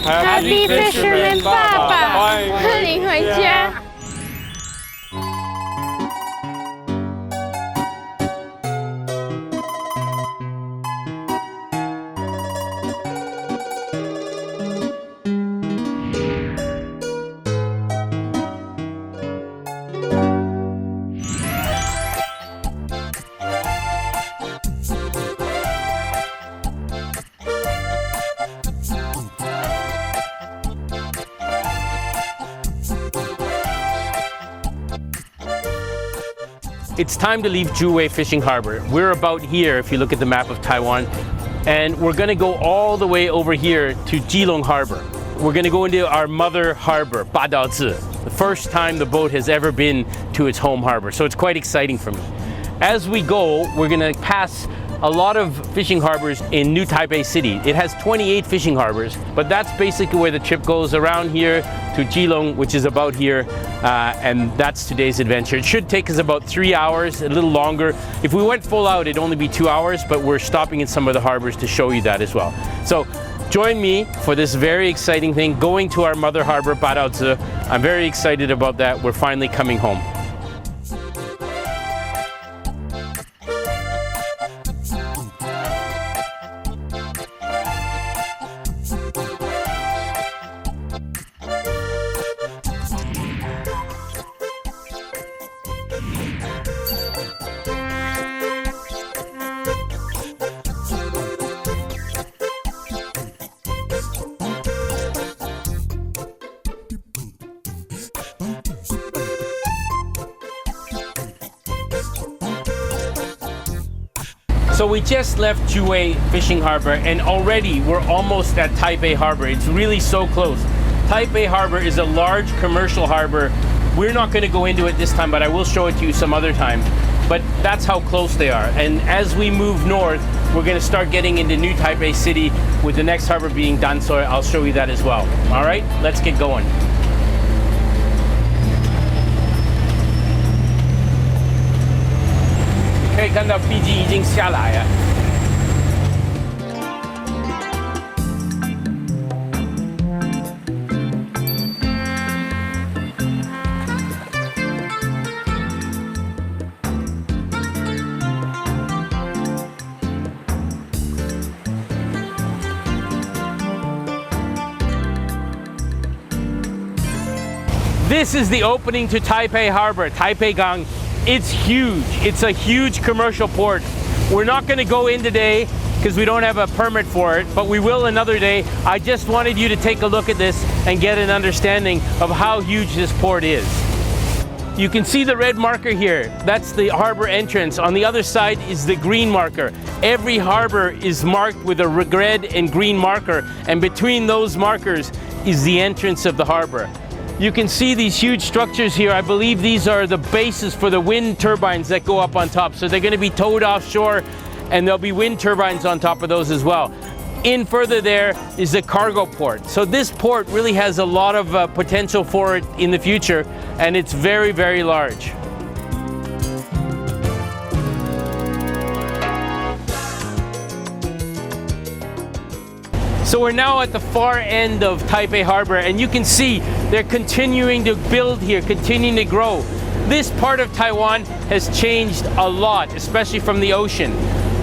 Happy Fisherman 爸爸，欢迎回家。It's time to leave Juwei Fishing Harbor. We're about here, if you look at the map of Taiwan, and we're gonna go all the way over here to Jilong Harbor. We're gonna go into our mother harbor, Badouzi, the first time the boat has ever been to its home harbor. So it's quite exciting for me. As we go, we're gonna pass a lot of fishing harbors in New Taipei City. It has 28 fishing harbors, but that's basically where the trip goes, around here to Jilong, which is about here, and that's today's adventure. It should take us about 3 hours, a little longer. If we went full out, it'd only be 2 hours, but we're stopping in some of the harbors to show you that as well. So join me for this very exciting thing, going to our mother harbor, Badouzi. I'm very excited about that. We're finally coming home. So we just left Juwei Fishing Harbor, and already we're almost at Taipei Harbor. It's really so close. Taipei Harbor is a large commercial harbor. We're not going to go into it this time, but I will show it to you some other time. But that's how close they are. And as we move north, we're going to start getting into New Taipei City, with the next harbor being Tamsui. I'll show you that as well. All right, let's get going. This is the opening to Taipei Harbor, Taipei Gang. It's huge. It's a huge commercial port. We're not going to go in today because we don't have a permit for it, but we will another day. I just wanted you to take a look at this and get an understanding of how huge this port is. You can see the red marker here. That's the harbor entrance. On the other side is the green marker. Every harbor is marked with a red and green marker, and between those markers is the entrance of the harbor. You can see these huge structures here. I believe these are the bases for the wind turbines that go up on top. So they're going to be towed offshore, and there'll be wind turbines on top of those as well. In further there is the cargo port. So this port really has a lot of potential for it in the future, and it's very, very large. So we're now at the far end of Taipei Harbor, and you can see they're continuing to build here, continuing to grow. This part of Taiwan has changed a lot, especially from the ocean.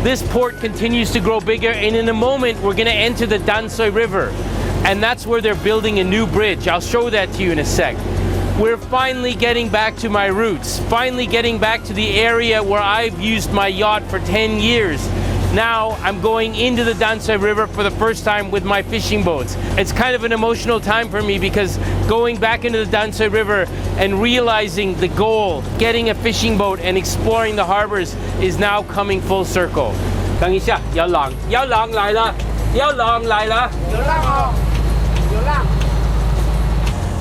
This port continues to grow bigger, and in a moment we're going to enter the Tamsui River, and that's where they're building a new bridge. I'll show that to you in a sec. We're finally getting back to my roots, finally getting back to the area where I've used my yacht for 10 years. Now I'm going into the Tamsui River for the first time with my fishing boats. It's kind of an emotional time for me because going back into the Tamsui River and realizing the goal, getting a fishing boat and exploring the harbors, is now coming full circle. 等一下，有浪来了，有浪来了，有浪哦，有浪。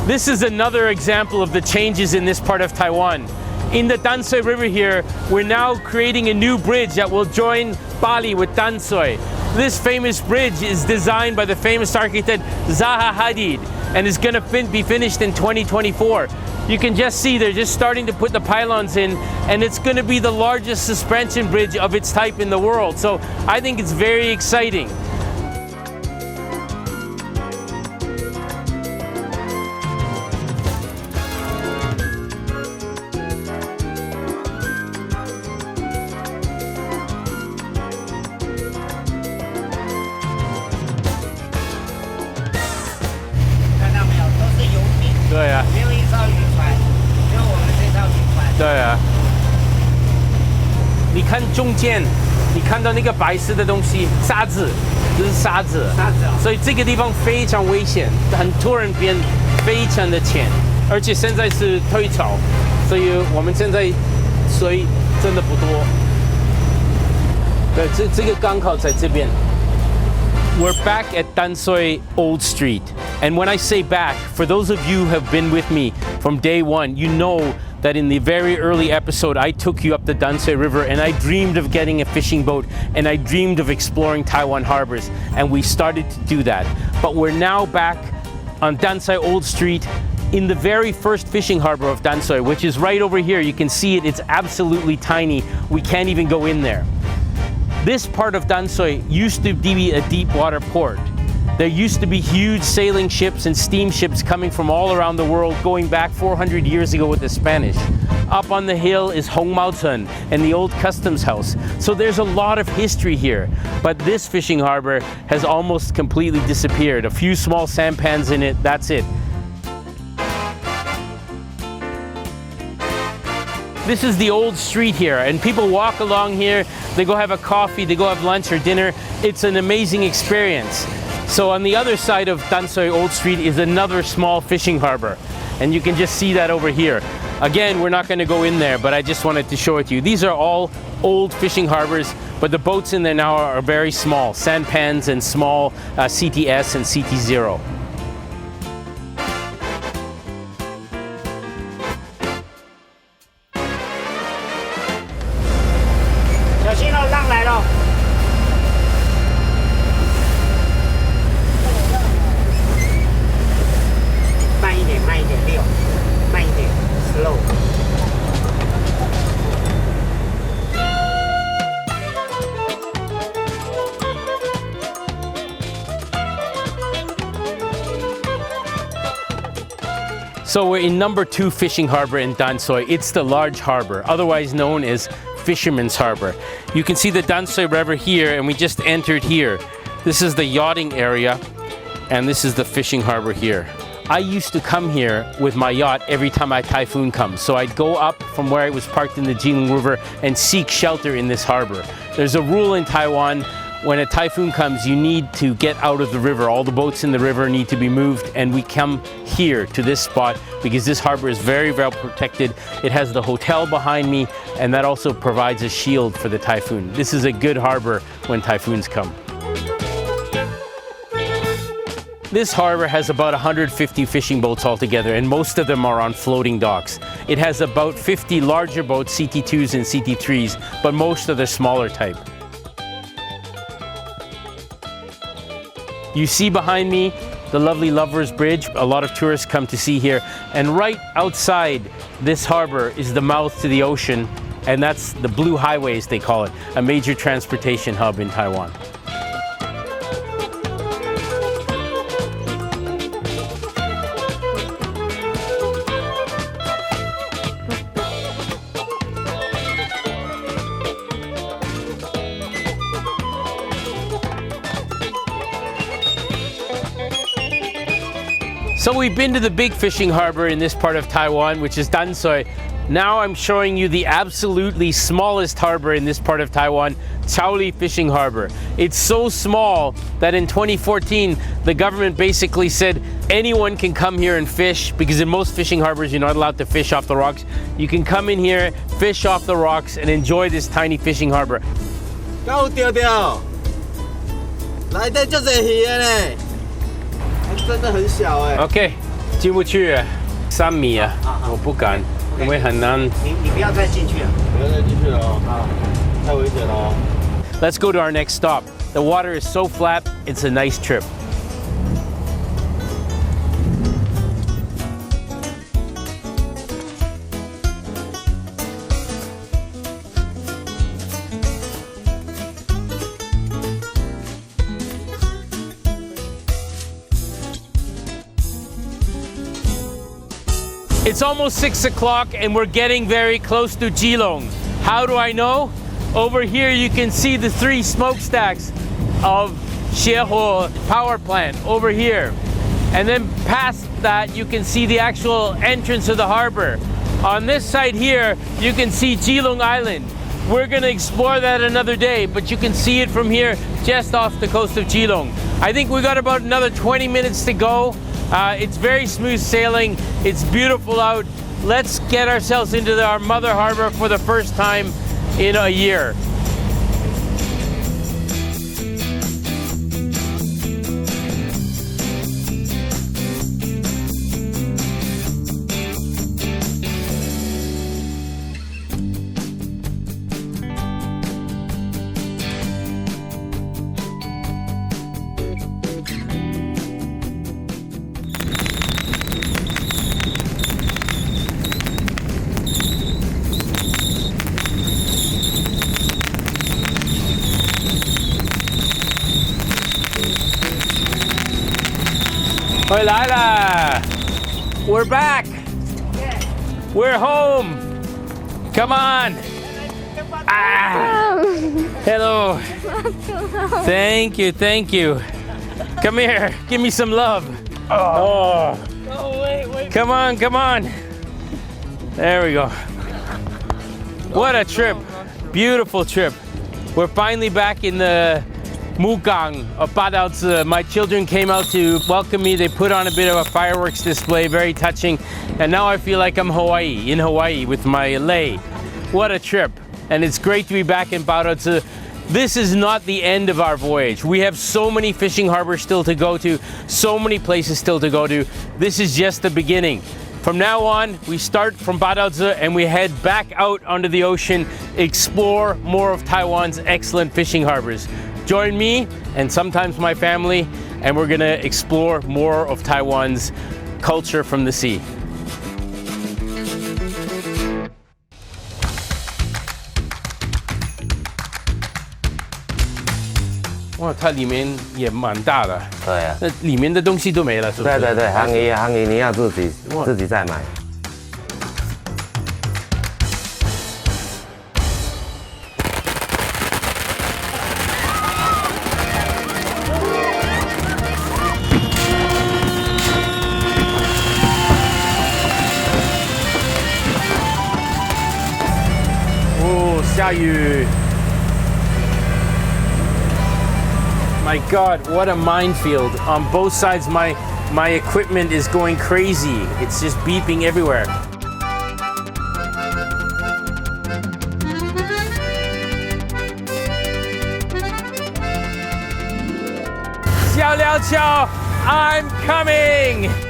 This is another example of the changes in this part of Taiwan. In the Tamsui River here, we're now creating a new bridge that will join Bali with Tamsui. This famous bridge is designed by the famous architect Zaha Hadid and is going to be finished in 2024. You can just see they're just starting to put the pylons in, and it's going to be the largest suspension bridge of its type in the world. So I think it's very exciting. Yeah. 对啊，你看中间，你看到那个白色的东西，沙子，这是沙子，所以这个地方非常危险，很突然变非常的浅，而且现在是退潮，所以我们现在水真的不多。对，这个刚好在这边。We're back at Tamsui Old Street, and when I say back, for those of you who have been with me from day one, you know that in the very early episode, I took you up the Tamsui River and I dreamed of getting a fishing boat and I dreamed of exploring Taiwan harbors, and we started to do that. But we're now back on Tamsui Old Street in the very first fishing harbor of Tamsui, which is right over here. You can see it, it's absolutely tiny. We can't even go in there. This part of Tamsui used to be a deep water port. There used to be huge sailing ships and steamships coming from all around the world, going back 400 years ago with the Spanish. Up on the hill is Hongmaoten and the old customs house. So there's a lot of history here. But this fishing harbor has almost completely disappeared. A few small sampans in it, that's it. This is the old street here, and people walk along here, they go have a coffee, they go have lunch or dinner. It's an amazing experience. So on the other side of Tamsui Old Street is another small fishing harbor, and you can just see that over here. Again, we're not going to go in there, but I just wanted to show it to you. These are all old fishing harbors, but the boats in there now are very small, sampans and small CTS and CT0. 小心了，浪来了。慢一点，慢一点，6，慢一点 ，slow。So we're in number 2 fishing harbor in Tamsui. It's the large harbor, otherwise known as Fisherman's Harbor. You can see the Tamsui River here, and we just entered here. This is the yachting area, and this is the fishing harbor here. I used to come here with my yacht every time a typhoon comes. So I'd go up from where it was parked in the Jilong River and seek shelter in this harbor. There's a rule in Taiwan: when a typhoon comes, you need to get out of the river. All the boats in the river need to be moved, and we come here to this spot because this harbor is very well protected. It has the hotel behind me, and that also provides a shield for the typhoon. This is a good harbor when typhoons come. This harbor has about 150 fishing boats altogether, and most of them are on floating docks. It has about 50 larger boats, CT2s and CT3s, but most of the smaller type. You see behind me the lovely Lovers Bridge. A lot of tourists come to see here. And right outside this harbor is the mouth to the ocean, and that's the Blue Highways, they call it, a major transportation hub in Taiwan. So we've been to the big fishing harbor in this part of Taiwan, which is Tamsui. Now I'm showing you the absolutely smallest harbor in this part of Taiwan, Caoli Fishing Harbor. It's so small that in 2014, the government basically said anyone can come here and fish, because in most fishing harbors, you're not allowed to fish off the rocks. You can come in here, fish off the rocks, and enjoy this tiny fishing harbor. 高钓钓，来的就是鱼呢，真的很小哎。OK， 进不去，3米啊，我不敢，因为很难。你不要再进去了，不要再进去了哦，太危险了哦。Let's go to our next stop. The water is so flat, it's a nice trip. It's almost 6 o'clock and we're getting very close to Jilong. How do I know? Over here you can see the 3 smokestacks of Xiehe power plant over here. And then past that you can see the actual entrance of the harbor. On this side here you can see Jilong Island. We're gonna explore that another day, but you can see it from here just off the coast of Jilong. I think we got about another 20 minutes to go. It's very smooth sailing. It's beautiful out. Let's get ourselves into our mother harbor for the first time in a year. We're back. We're home. Come on. Ah. Hello. Thank you. Thank you. Come here. Give me some love. Oh. Wait. Come on. Come on. There we go. What a trip. Beautiful trip. We're finally back in the Mugang of Badouzi. My children came out to welcome me. They put on a bit of a fireworks display, very touching. And now I feel like I'm in Hawaii with my lei. What a trip. And it's great to be back in Badouzi. This is not the end of our voyage. We have so many fishing harbors still to go to, so many places still to go to. This is just the beginning. From now on, we start from Badouzi and we head back out onto the ocean, explore more of Taiwan's excellent fishing harbors. Join me and sometimes my family, and we're gonna explore more of Taiwan's culture from the sea. 哇，它里面也蛮大的。对啊，那里面的东西都没了，是不是？对，行李你要自己再买。哦，下雨。 My God, what a minefield. On both sides, my equipment is going crazy. It's just beeping everywhere. 小廖桥, I'm coming!